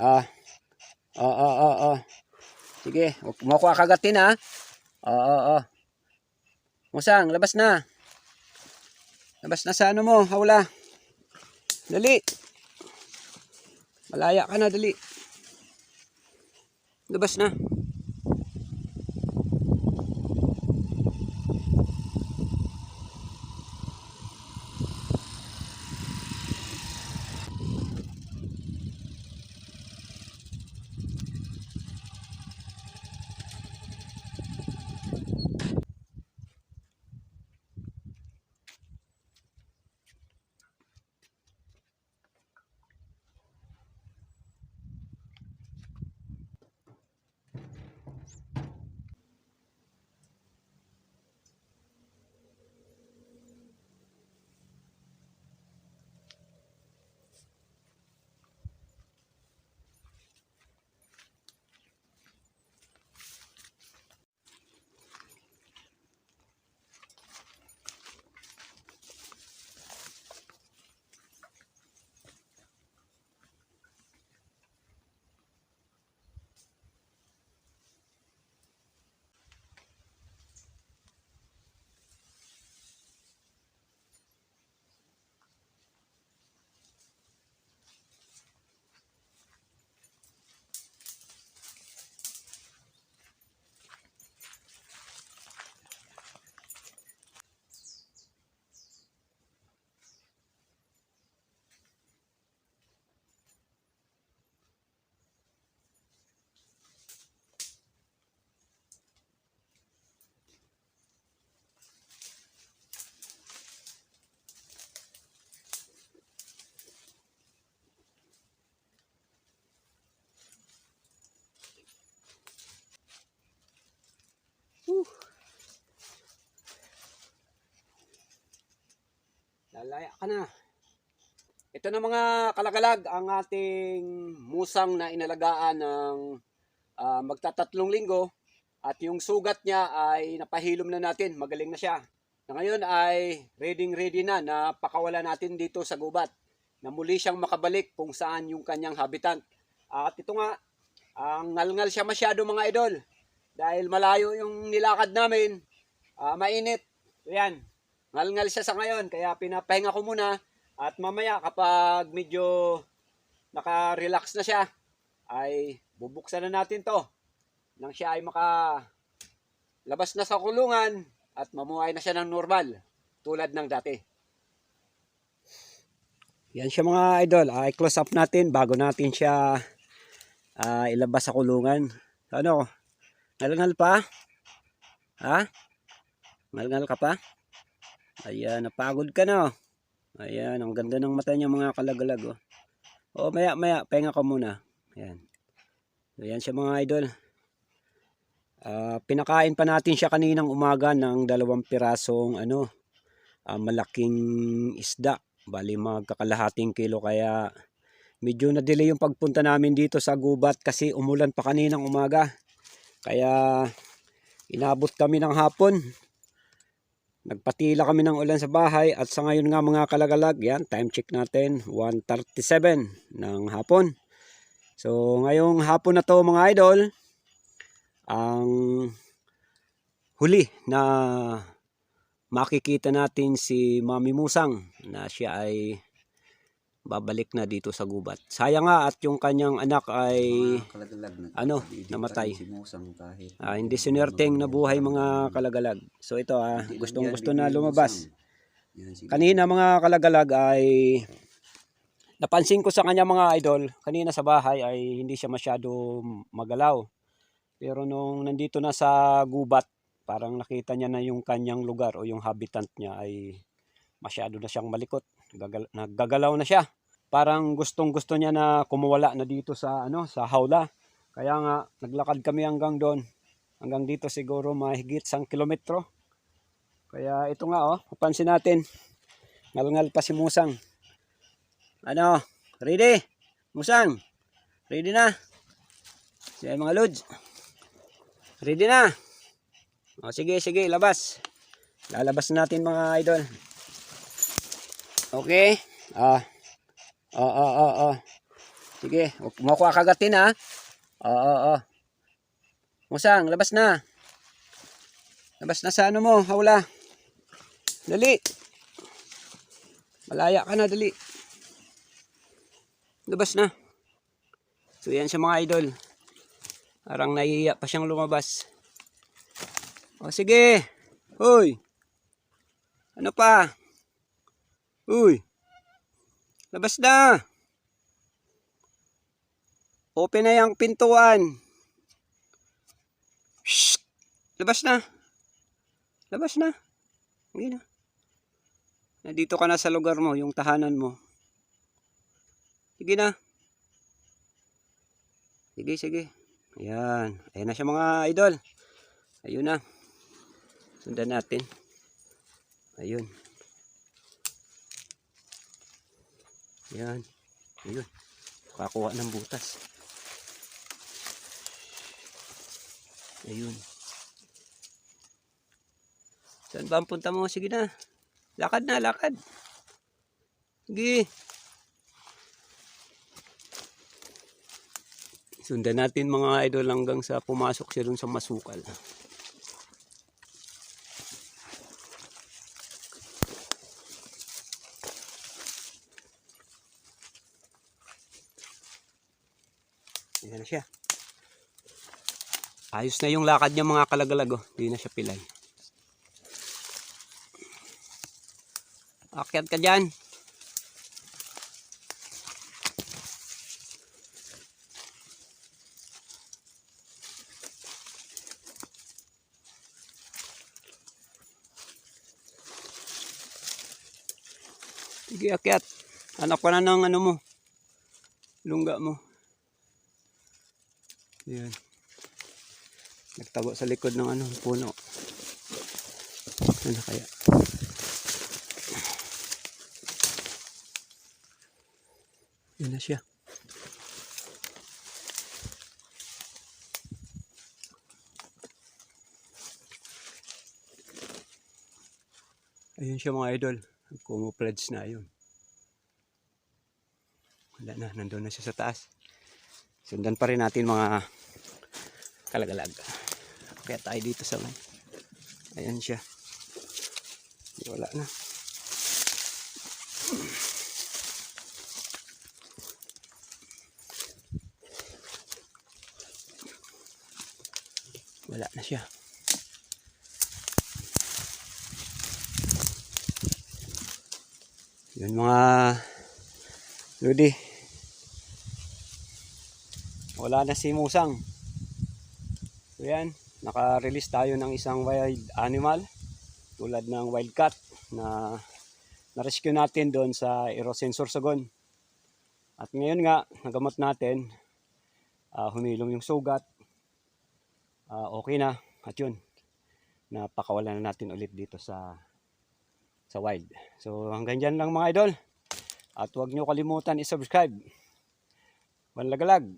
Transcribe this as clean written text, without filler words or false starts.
Ah, sige, huwag mo ako akagatin ha. Musang, labas na. Labas na sa ano mo, hawla. Dali. Malaya ka na, dali. Labas na. Lalaya ka na. Ito na mga kalagalag ang ating musang na inalagaan ng magtatatlong linggo. At yung sugat niya ay napahilom na natin. Magaling na siya. Na ngayon ay ready na pakawala natin dito sa gubat. Na muli siyang makabalik kung saan yung kanyang habitat. At ito nga, ang ngalngal siya masyado mga idol. Dahil malayo yung nilakad namin, mainit. So yan, ngalngal siya sa ngayon. Kaya pinapahinga ko muna. At mamaya kapag medyo naka-relax na siya, ay bubuksan na natin to. Nang siya ay makalabas na sa kulungan at mamuhay na siya ng normal tulad ng dati. Yan siya mga idol. I-close up natin bago natin siya ilabas sa kulungan. Ano? Ngalngal pa? Ha? Ngalngal ka pa? Ayan, napagod ka na. Ayan, ang ganda ng mata niya mga kalagalag. Maya, pahinga ka muna. Ayan. Ayan siya mga idol. Pinakain pa natin siya kaninang umaga ng 2 pirasong malaking isda. Bali magkakalahating kilo, kaya medyo na-delay yung pagpunta namin dito sa gubat kasi umulan pa kaninang umaga. Kaya inabot kami ng hapon. Nagpatila kami ng ulan sa bahay at sa ngayon nga mga kalagalag, yan, time check natin 1:37 ng hapon. So ngayong hapon na to mga idol, ang huli na makikita natin si Mami Musang na siya ay babalik na dito sa gubat. Sayang nga at yung kanyang anak ay namatay. Hindi sinerteng nabuhay mga kalagalag. So ito gustong na lumabas. Kanina mga kalagalag ay napansin ko sa kanya mga idol, kanina sa bahay ay hindi siya masyado magalaw. Pero nung nandito na sa gubat, parang nakita niya na yung kanyang lugar o yung habitat niya ay masyado na siyang malikot. Naggagalaw na siya. Parang gustong-gusto niya na kumuwala na dito sa sa hawla. Kaya nga naglakad kami hanggang doon. Hanggang dito siguro mahigit 1 kilometro. Kaya ito nga papansin natin. Ngalngal pa si Musang. Ready? Musang. Ready na? Sige mga lods. Ready na? Sige, labas. Lalabas natin mga idol. Okay. Sige, huwag mo ako akagatin ha. Oo. Musang, labas na. Labas na sa ano mo, hawla. Dali. Malaya ka na, dali. Labas na. So yan siya mga idol. Parang nahihiya pa siyang lumabas. O sige. Uy. Ano pa? Uy. Labas na. Open na yung pintuan. Shh. Labas na. Labas na. Hindi na. Nandito ka na sa lugar mo, yung tahanan mo. Sige na. Sige. Ayan. Ayan na siya mga idol. Ayun na. Sundan natin. Ayun. Ayan. Ayun. Kakuha ng butas. Ayun. Saan ba ang punta mo? Sige na. Lakad na, lakad. Sige. Sundan natin mga idol hanggang sa pumasok siya dun sa masukal. Ayan na siya. Ayos na yung lakad niya mga kalagalag. Oh. Hindi na siya pilay. Akyat ka dyan. Sige, akyat. Hanap ka na ng ano mo. Lungga mo. Ayan. Nagtago sa likod ng ano, puno. Ano kaya? Yan na siya. Ayun siya mga idol. Kumupledge na yun. Wala na, nandun na siya sa taas. Sundan pa rin natin mga kalagalag. Kaya tayo dito sa may. Ayan siya. Wala na. Wala na siya. Yun mga Lodi. Wala na si Musang. So yan, naka-release tayo ng isang wild animal tulad ng wildcat na na-rescue natin doon sa Erosen Sorsogon. At ngayon nga, nagamot natin, humilom yung sugat, okay na, at yun, napakawalan na natin ulit dito sa wild. So hanggang dyan lang mga idol, at huwag nyo kalimutan i-subscribe. Manlagalag.